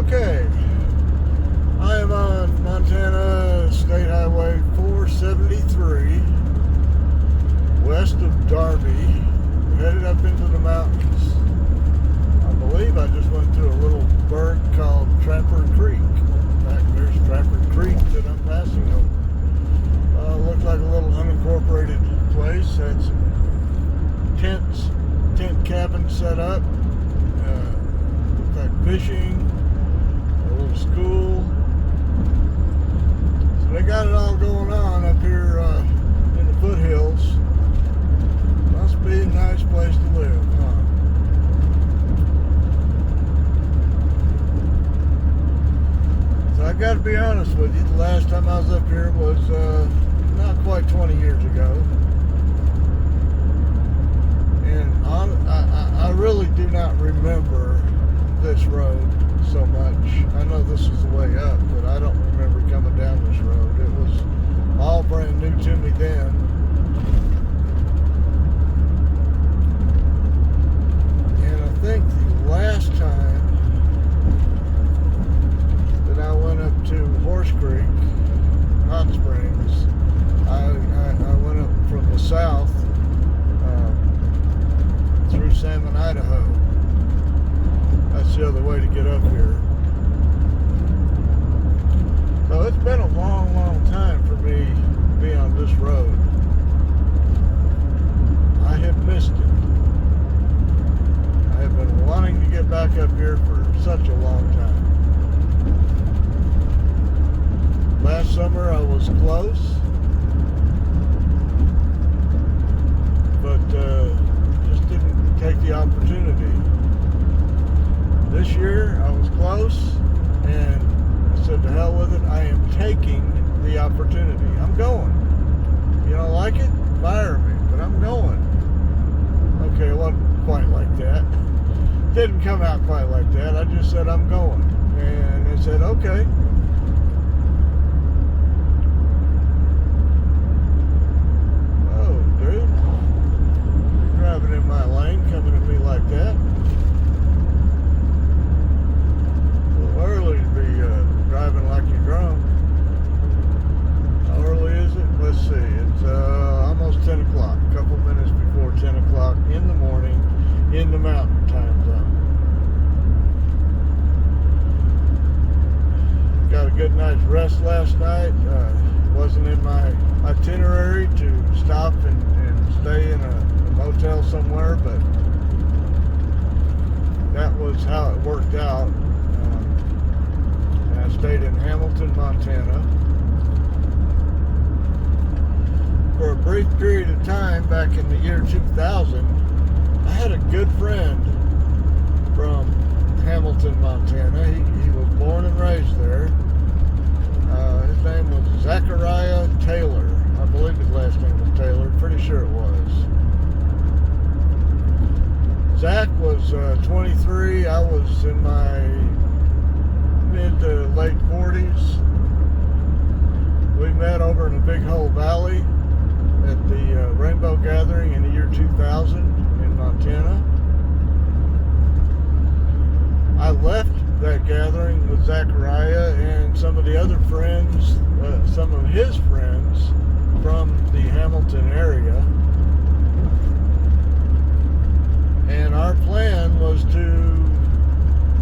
Okay, I am on Montana State Highway 473, west of Darby, headed up into the mountains. I believe I just went through a little burg called Trapper Creek. In fact, there's Trapper Creek that I'm passing over. Looks like a little unincorporated place. Had some tent cabins set up. Looks like fishing, a little school. So they got it all going on up here in the foothills. Must be a nice place to live, huh? So I got to be honest with you, the last time I was up here was not quite 20 years ago. And I really do not remember this road so much. I know this is the way up, but I don't remember coming down this road. It was all brand new to me then. And I think the last time that I went up to Horse Creek, Hot Springs, I went up from the south through Salmon, Idaho. That's the other way to get up here. So it's been a long, long time for me to be on this road. I have missed it. I have been wanting to get back up here for such a long time. Last summer I was close, but just didn't take the opportunity. This year I was close, and I said to hell with it. I am taking the opportunity. I'm going. You don't like it? Fire me, but I'm going. Okay, it wasn't quite like that. Didn't come out quite like that. I just said I'm going, and they said okay. Oh, dude, you're driving in my lane, coming at me like that. Early to be driving like you're drunk. How early is it? Let's see. It's almost 10 o'clock. A couple minutes before 10 o'clock in the morning in the mountain time zone. Got a good night's rest last night. Wasn't in my itinerary to stop and stay in a motel somewhere, but that was how it worked out. I stayed in Hamilton, Montana for a brief period of time back in the year 2000. I had a good friend from Hamilton, Montana. He was born and raised there. His name was Zacharia Taylor. I believe his last name was Taylor. Pretty sure it was. Zach was 23. I was in my mid to late 40s. We met over in the Big Hole Valley at the Rainbow Gathering in the year 2000 in Montana. I left that gathering with Zacharia and some of the other friends, some of his friends from the Hamilton area. And our plan was to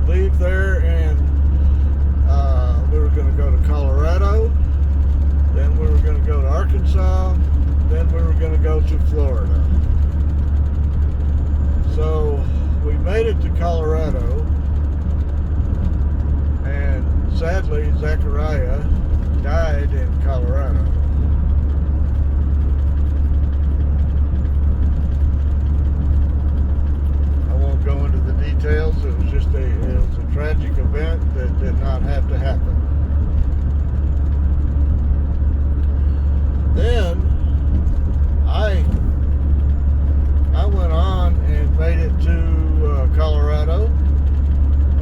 leave there and we were going to go to Colorado, then we were going to go to Arkansas, then we were going to go to Florida. So we made it to Colorado, and sadly Zacharia died in Colorado. I won't go into the details. It was just a tragic event that did not have to happen. Then I went on and made it to Colorado.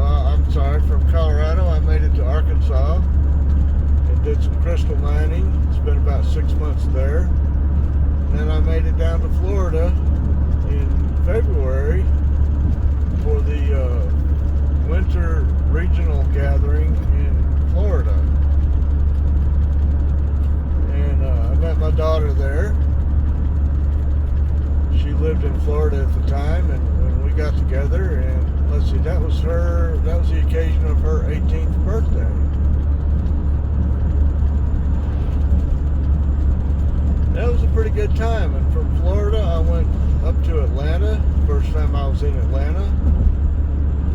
I'm sorry, from Colorado I made it to Arkansas and did some crystal mining. Spent about 6 months there. And then I made it down to Florida in February for the winter regional gathering that was the occasion of her 18th birthday. That was a pretty good time. And from Florida, I went up to Atlanta. First time I was in Atlanta,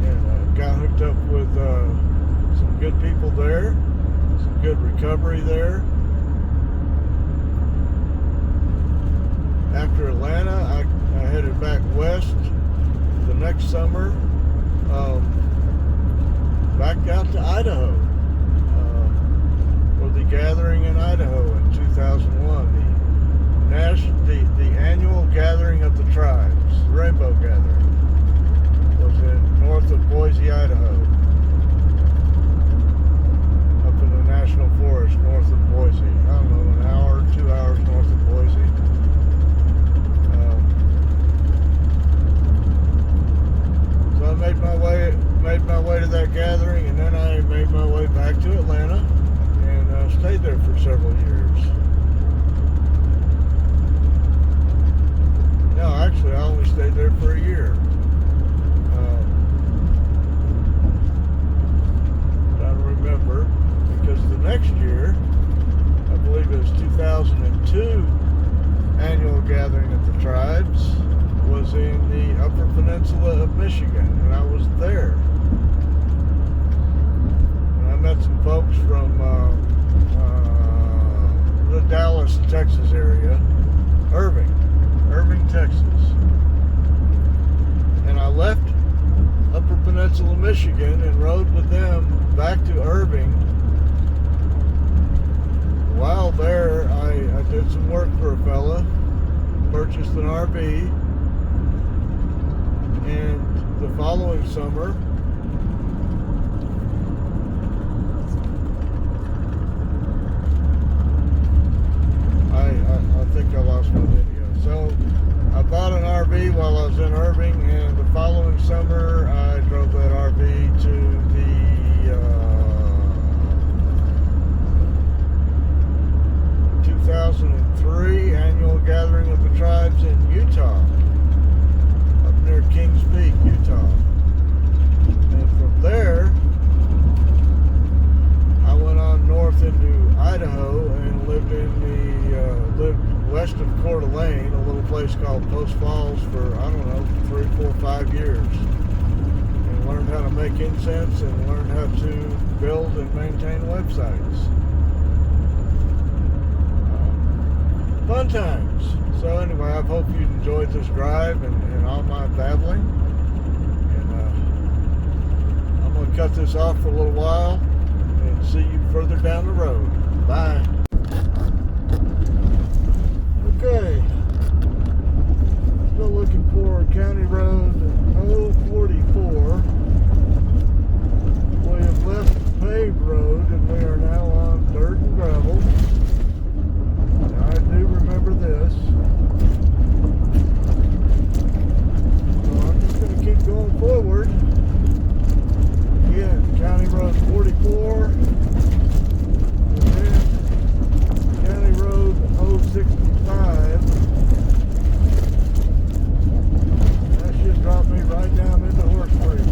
and got hooked up with some good people there, some good recovery there. After Atlanta, I headed back west the next summer, back out to Idaho for the gathering in Idaho in 2001. The annual gathering of the tribes, the Rainbow Gathering, was in north of Boise, Idaho, up in the National Forest north of Boise. I don't know, an hour, 2 hours north of Boise. So I made my way to that gathering, and then I made my way back to Atlanta and stayed there for several years. No, actually, I only stayed there for a year. I don't remember, because the next year, I believe it was 2002, annual gathering of the tribes was in the Upper Peninsula of Michigan, and I was there. And I met some folks from the Dallas, Texas area, Irving, Texas. And I left Upper Peninsula, Michigan, and rode with them back to Irving. While there, I did some work for a fella, purchased an RV, and the following summer, I think I lost my video. So I bought an RV while I was in Irving, and the following summer I drove that RV to the 2003 annual gathering of the tribes in Utah, up near Kings Peak, Utah. And from there, I went on north into Idaho and lived west of Coeur d'Alene, a little place called Post Falls, for, I don't know, 3, 4, 5 years. And learned how to make incense and learned how to build and maintain websites. Fun times. So anyway, I hope you enjoyed this drive and all my babbling. And I'm going to cut this off for a little while and see you further down the road. Bye. Okay. Still looking for County Road 044. We have left the paved road and we are now on dirt and gravel. Now, I do remember this. So I'm just going to keep going forward. Again, County Road 44. And then County Road 065. That should drop me right down into Horse Creek.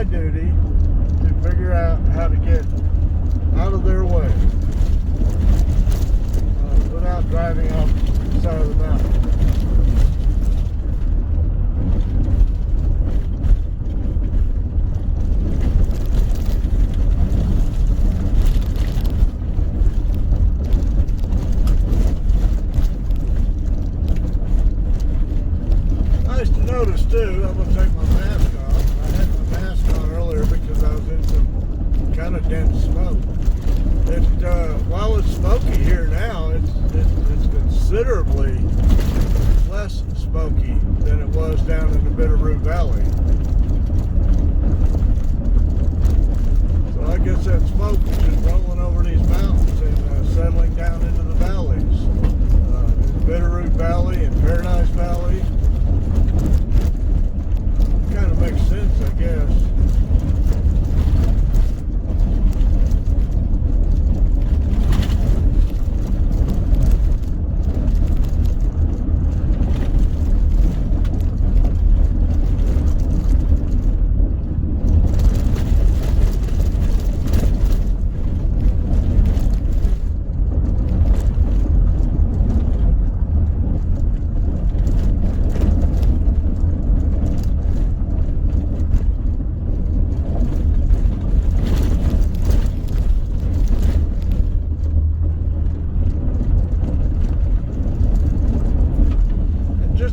my duty to figure out how to get out of their way without driving off the side of the mountain. Nice to notice too, I'm going to take my mask off. I had my mask on earlier because I was in some kind of dense smoke. While it's smoky here now, it's considerably less smoky than it was down in the Bitterroot Valley. So I guess that smoke is just rolling over these mountains and settling down into the valleys. In Bitterroot Valley and Paradise Valley. Kind of makes sense, I guess.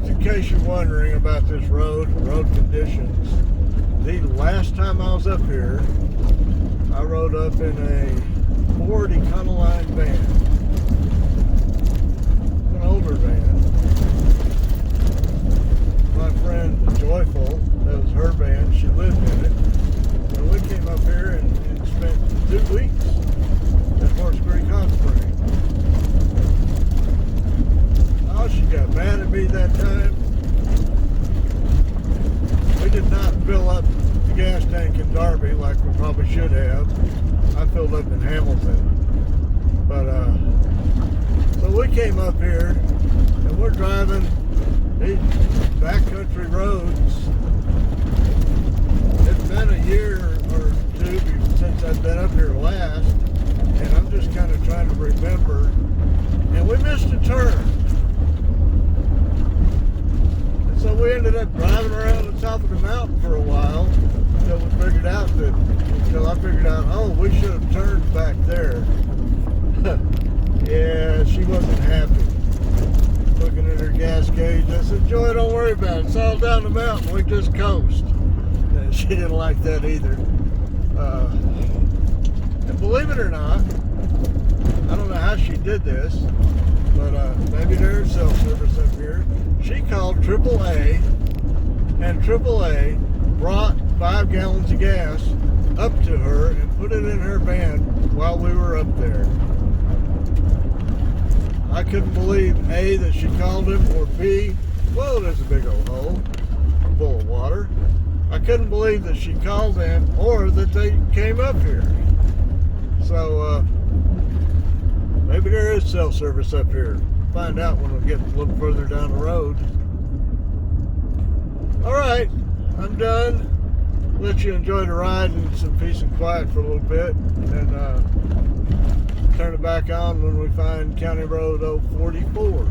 In case you're wondering about this road conditions, the last time I was up here, I rode up in a Ford Econoline van, an older van. My friend Joyful, that was her van, she lived in it. So we came up here and spent 2 weeks at Horse Creek Hot Spring. Oh, she got mad at me that time. We did not fill up the gas tank in Darby like we probably should have. I filled up in Hamilton. But, so we came up here and we're driving these backcountry roads. It's been a year or two since I've been up here last, and I'm just kind of trying to remember. And we missed a turn. So we ended up driving around the top of the mountain for a while until I figured out, oh, we should have turned back there. Yeah, she wasn't happy. Looking at her gas gauge, I said, Joy, don't worry about it. It's all down the mountain. We just coast. And she didn't like that either. And believe it or not, I don't know how she did this, but maybe there's cell service up here. She called AAA, and AAA brought 5 gallons of gas up to her and put it in her van while we were up there. I couldn't believe, A, that she called him, or B, whoa, there's a big old hole full of water. I couldn't believe that she called them or that they came up here. So, maybe there is cell service up here. Find out when we get a little further down the road. Alright, I'm done. Let you enjoy the ride in some peace and quiet for a little bit, and turn it back on when we find County Road 044.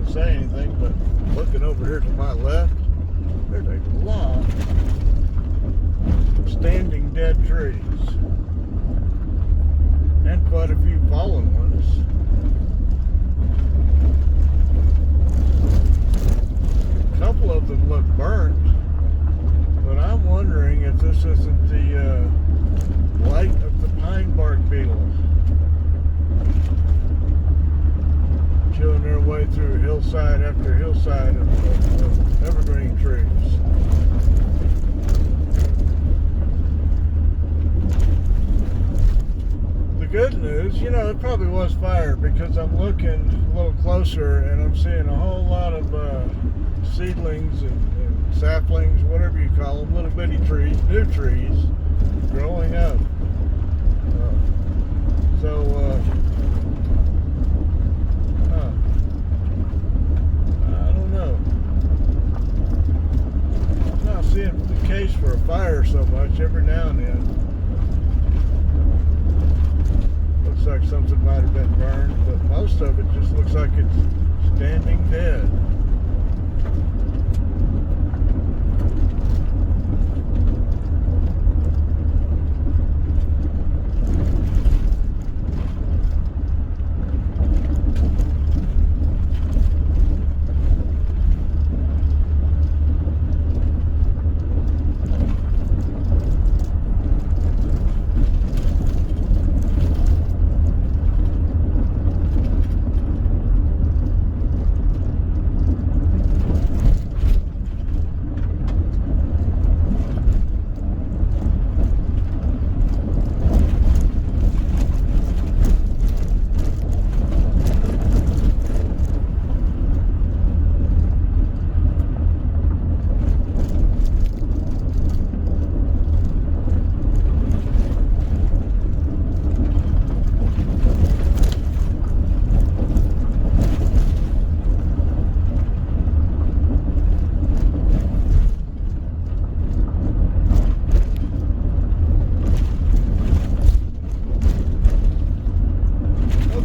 Say anything, but looking over here to my left, there's a lot of standing dead trees and quite a few fallen ones. A couple of them look burnt, but I'm wondering if this isn't the light of the pine bark beetle chewing their way through hillside after hillside of evergreen trees. The good news, you know, it probably was fire because I'm looking a little closer and I'm seeing a whole lot of seedlings and saplings, whatever you call them, little bitty trees, new trees growing up. I don't know. I'm not seeing the case for a fire so much every now and then. Looks like something might have been burned, but most of it just looks like it's standing dead.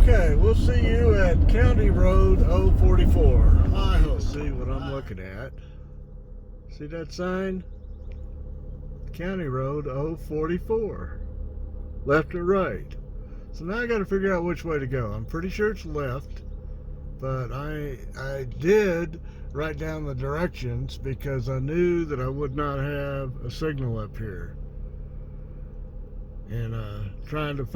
Okay, we'll see you at County Road 044, Idaho. See what I'm looking at. See that sign? County Road 044. Left or right? So now I got to figure out which way to go. I'm pretty sure it's left, but I did write down the directions because I knew that I would not have a signal up here. And trying to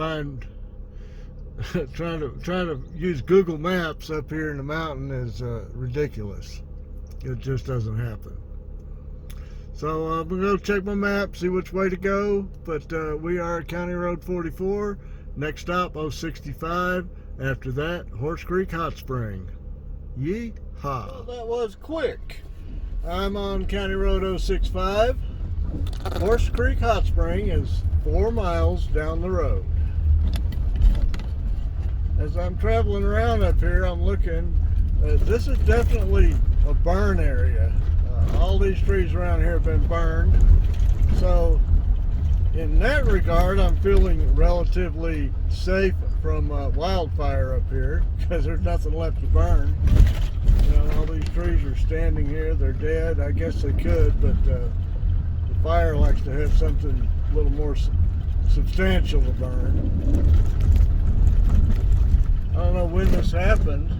use Google Maps up here in the mountain is ridiculous. It just doesn't happen. So I'm gonna go check my map, see which way to go. But we are at County Road 44. Next stop 065. After that, Horse Creek Hot Spring. Yee-haw! Well, that was quick. I'm on County Road 065. Horse Creek Hot Spring is 4 miles down the road. As I'm traveling around up here, I'm looking. This is definitely a burn area. All these trees around here have been burned. So, in that regard, I'm feeling relatively safe from wildfire up here because there's nothing left to burn. You know, all these trees are standing here. They're dead. I guess they could, but the fire likes to have something a little more substantial to burn. I don't know when this happened.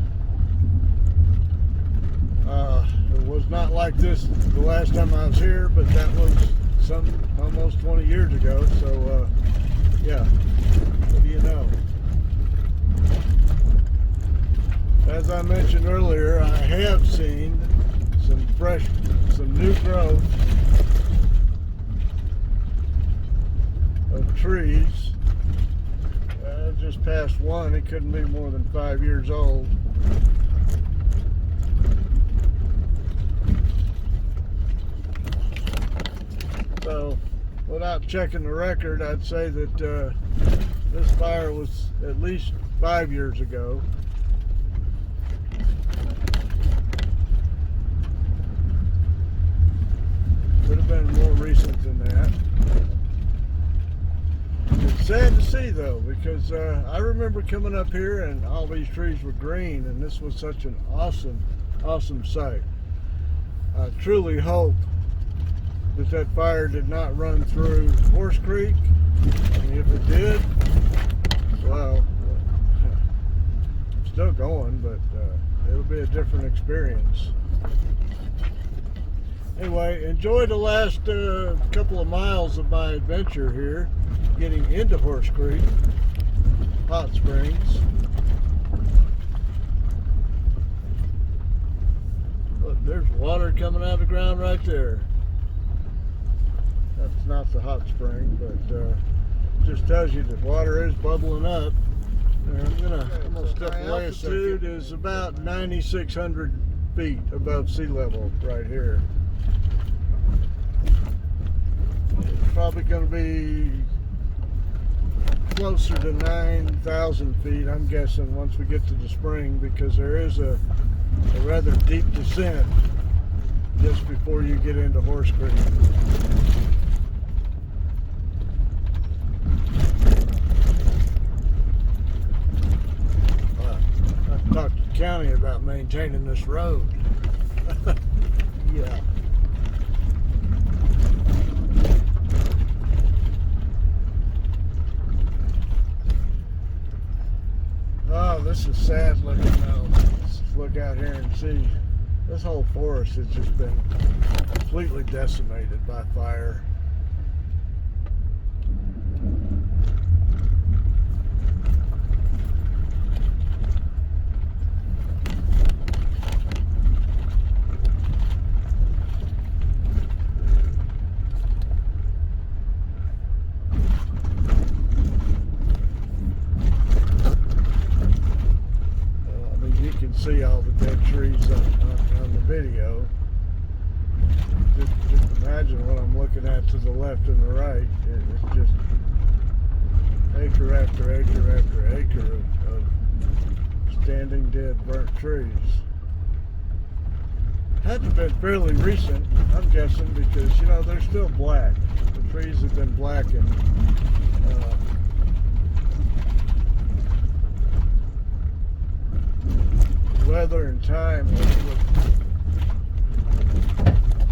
It was not like this the last time I was here, but that was almost 20 years ago. So, yeah, what do you know? As I mentioned earlier, I have seen some new growth of trees. Just past one. It couldn't be more than 5 years old. So, without checking the record, I'd say that this fire was at least 5 years ago. Could have been more recent than that. It's sad to see though, because I remember coming up here and all these trees were green, and this was such an awesome sight. I truly hope that fire did not run through Horse Creek. And if it did, well, it's still going, but it'll be a different experience. Anyway, enjoy the last couple of miles of my adventure here, getting into Horse Creek Hot Springs. Look, there's water coming out of the ground right there. That's not the hot spring, but just tells you the water is bubbling up. I'm gonna step away a second. Altitude is about 9,600 feet above sea level right here. It's probably going to be closer to 9,000 feet, I'm guessing, once we get to the spring, because there is a rather deep descent just before you get into Horse Creek. I've talked to the county about maintaining this road. Yeah. Oh, this is sad looking though. Let's look out here and see. This whole forest has just been completely decimated by fire. See all the dead trees on the video. Just imagine what I'm looking at to the left and the right. It's just acre after acre after acre of standing dead burnt trees. Had to have been fairly recent, I'm guessing, because they're still black. The trees have been blackened. Weather and time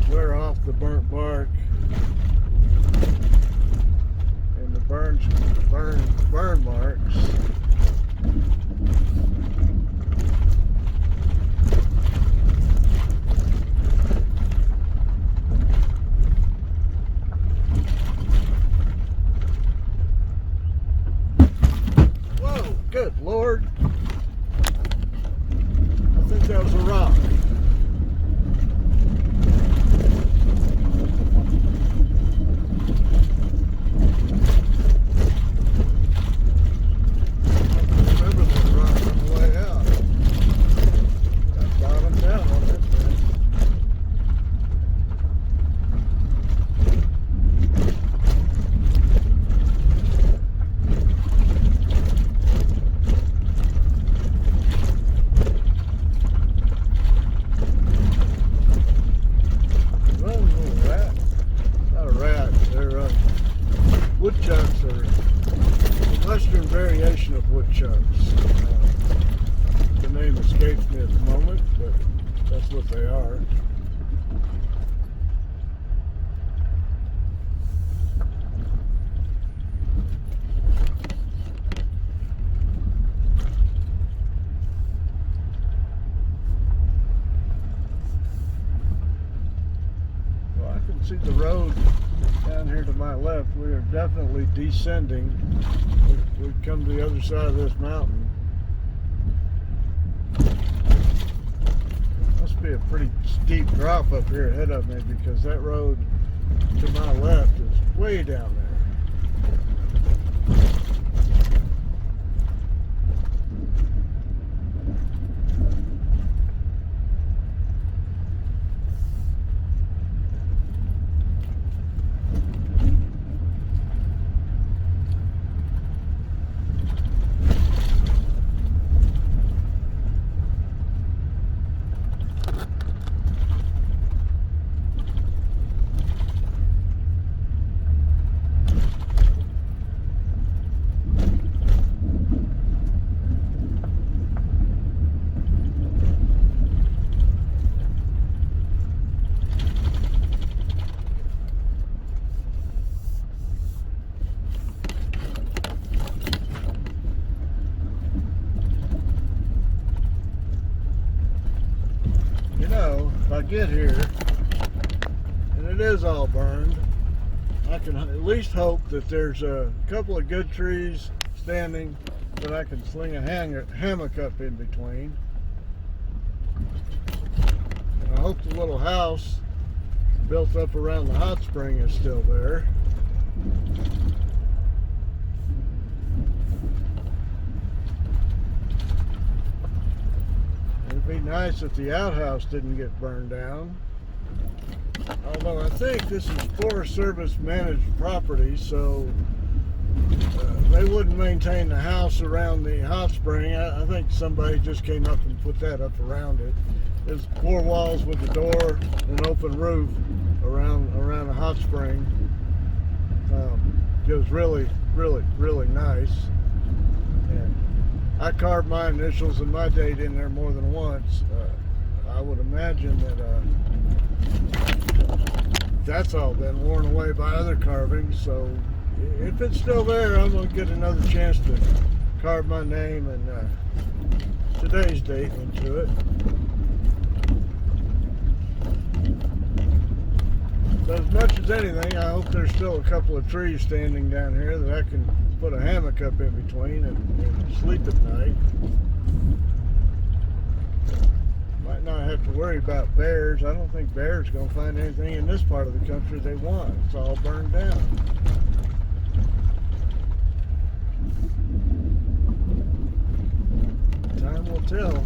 will wear off the burnt bark, and the burn marks. Whoa, good Lord. That was a rock. Remember that rock on the way out. Got bottomed out on that thing. Woodchucks are a western variation of woodchucks. The name escapes me at the moment, but that's what they are. Well, I can see the road down here to my left. We are definitely descending. We've come to the other side of this mountain. Must be a pretty steep drop up here ahead of me, because that road to my left is way down there. If I get here and it is all burned, I can at least hope that there's a couple of good trees standing that I can sling a hammock up in between. And I hope the little house built up around the hot spring is still there. Be nice if the outhouse didn't get burned down. Although I think this is Forest Service managed property, so they wouldn't maintain the house around the hot spring. I think somebody just came up and put that up around it. There's 4 walls with a door and an open roof around a hot spring. It was really, really, really nice. And I carved my initials and my date in there more than once. I would imagine that that's all been worn away by other carvings. So if it's still there, I'm going to get another chance to carve my name and today's date into it. But as much as anything, I hope there's still a couple of trees standing down here that I can put a hammock up in between and sleep at night. Might not have to worry about bears. I don't think bears are going to find anything in this part of the country they want. It's all burned down. Time will tell.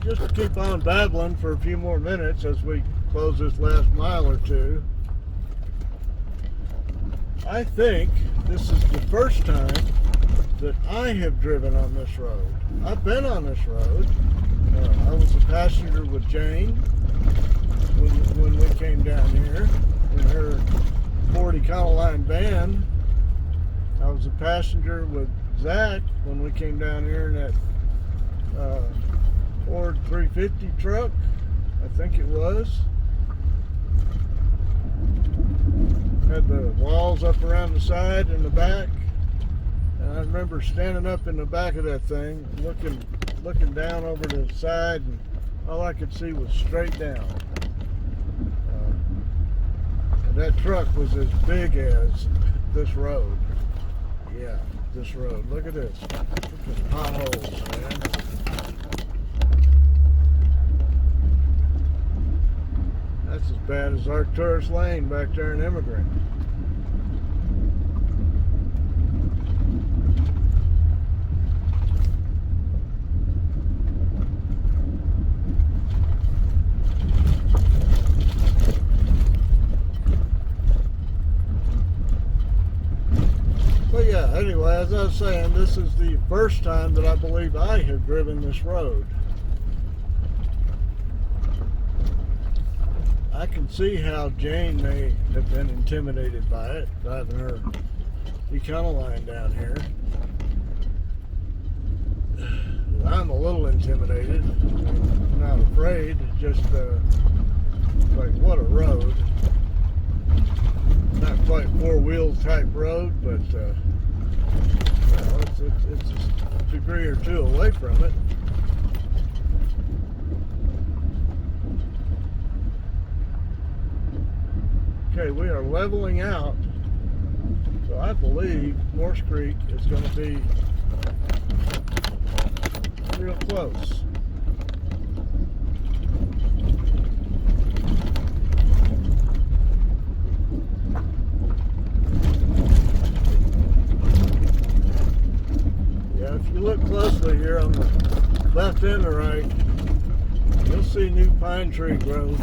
Just to keep on babbling for a few more minutes as we close this last mile or two. I think this is the first time that I have driven on this road. I've been on this road. I was a passenger with Jane when we came down here in her Ford Econoline van. I was a passenger with Zach when we came down here in that Ford 350 truck, I think it was. Had the walls up around the side and the back. And I remember standing up in the back of that thing, looking down over the side, and all I could see was straight down. And that truck was as big as this road. Yeah, this road. Look at this. Look at the potholes, man. That's as bad as Arcturus Lane back there in Immigrant. But yeah, anyway, as I was saying, this is the first time that I believe I have driven this road. I can see how Jane may have been intimidated by it, driving her Econoline down here. I'm a little intimidated. I'm not afraid, just like what a road. Not quite four-wheel type road, but well, it's a degree or two away from it. Okay, we are leveling out, so I believe Morse Creek is going to be real close. Yeah, if you look closely here on the left and the right, you'll see new pine tree growth.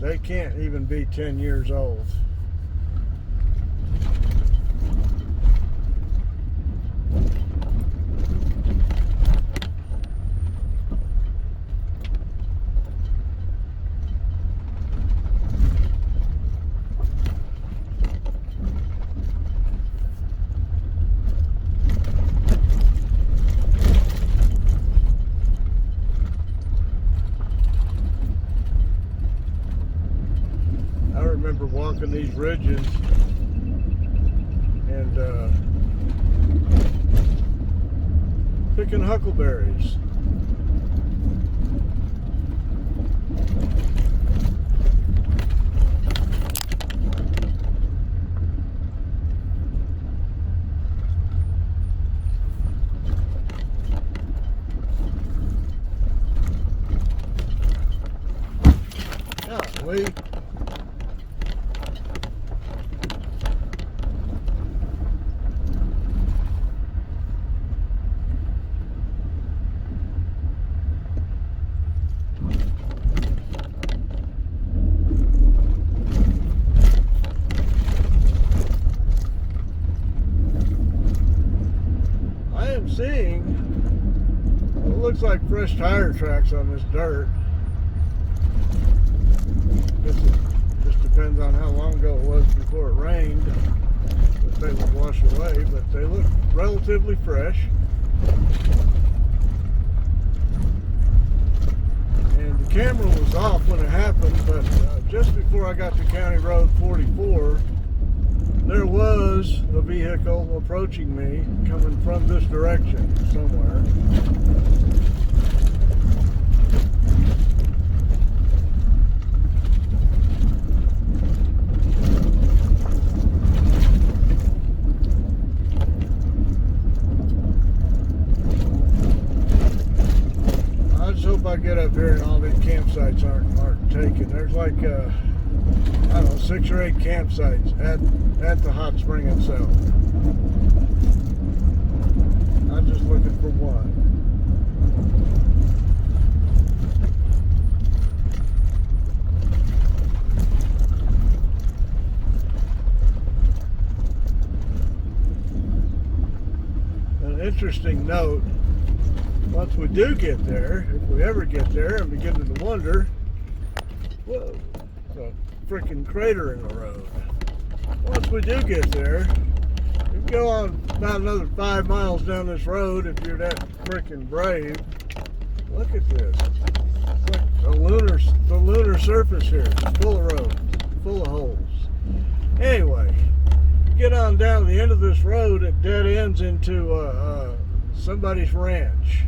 They can't even be 10 years old. Walking these ridges and picking huckleberries. looks like fresh tire tracks on this dirt. Just depends on how long ago it was before it rained that they would wash away, but they look relatively fresh. And the camera was off when it happened, but just before I got to County Road 44, there was a vehicle approaching me coming from this direction somewhere. I just hope I get up here and all these campsites aren't taken. There's like I don't know, 6 or 8 campsites at the hot spring itself. I'm just looking for one. An interesting note, once we do get there, if we ever get there, I'm beginning to wonder, whoa, it's a freaking crater in the road. Once we do get there, you go on about another 5 miles down this road if you're that freaking brave. Look at this. It's like the lunar surface here. It's full of roads, full of holes. Anyway, get on down to the end of this road, it dead ends into somebody's ranch.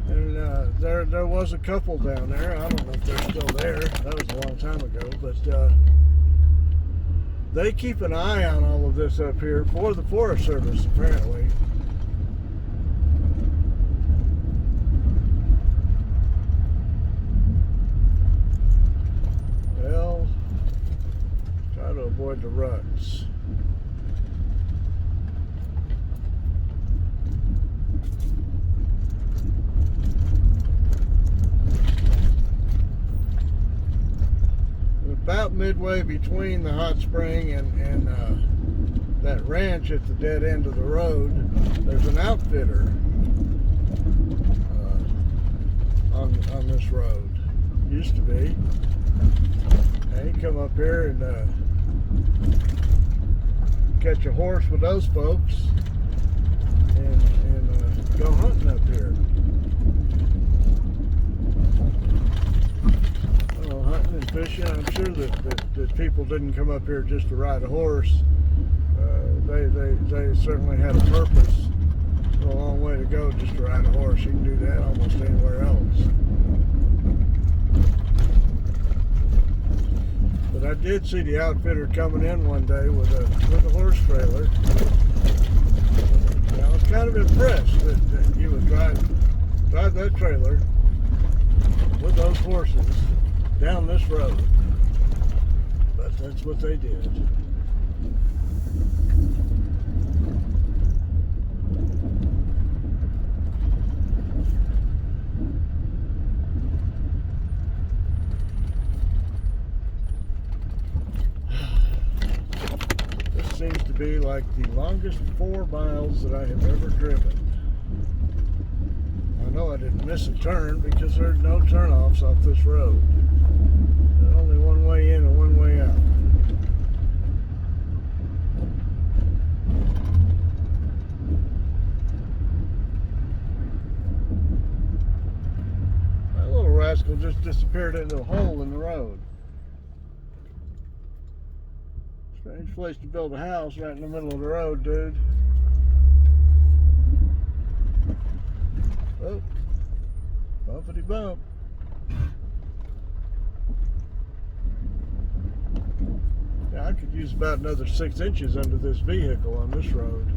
And there was a couple down there. I don't know if they're still there. That was a long time ago. But they keep an eye on all of this up here for the Forest Service, apparently. Well, try to avoid the ruts. About midway between the hot spring and that ranch at the dead end of the road, there's an outfitter on this road. Used to be. And you come up here and catch a horse with those folks and go hunting up here. Hunting and fishing. I'm sure that people didn't come up here just to ride a horse. They certainly had a purpose. A long way to go just to ride a horse. You can do that almost anywhere else. But I did see the outfitter coming in one day with a horse trailer. And I was kind of impressed that he would drive that trailer with those horses down this road. But that's what they did. This seems to be like the longest 4 miles that I have ever driven. I know I didn't miss a turn because there's no turnoffs off this road. There's only one way in and one way out. That little rascal just disappeared into a hole in the road. Strange place to build a house right in the middle of the road, dude. Oh, bumpity bump. Yeah, I could use about another 6 inches under this vehicle on this road.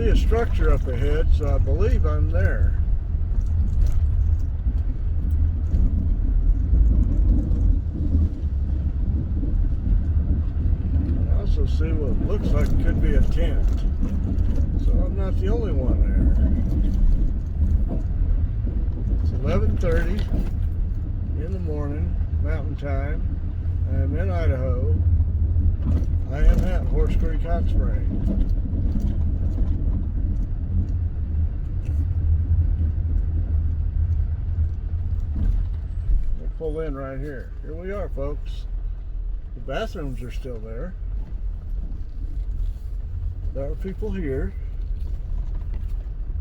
see a structure up ahead, so I believe I'm there. I also see what looks like could be a tent. So I'm not the only one there. It's 11:30 in the morning, Mountain Time. I am in Idaho. I am at Horse Creek Hot Springs. We'll pull in right here. Here we are, folks. The bathrooms are still there. There are people here.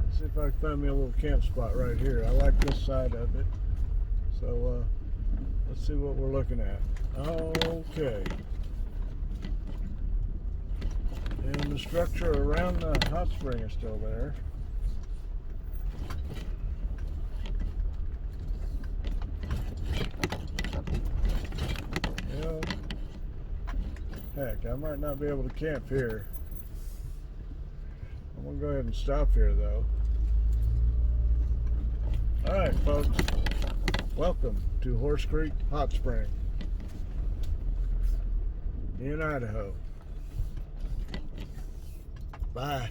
Let's see if I can find me a little camp spot right here. I like this side of it. So let's see what we're looking at. Okay. And the structure around the hot spring is still there. Well, heck, I might not be able to camp here. I'm going to go ahead and stop here, though. Alright, folks. Welcome to Horse Creek Hot Spring in Idaho. Bye.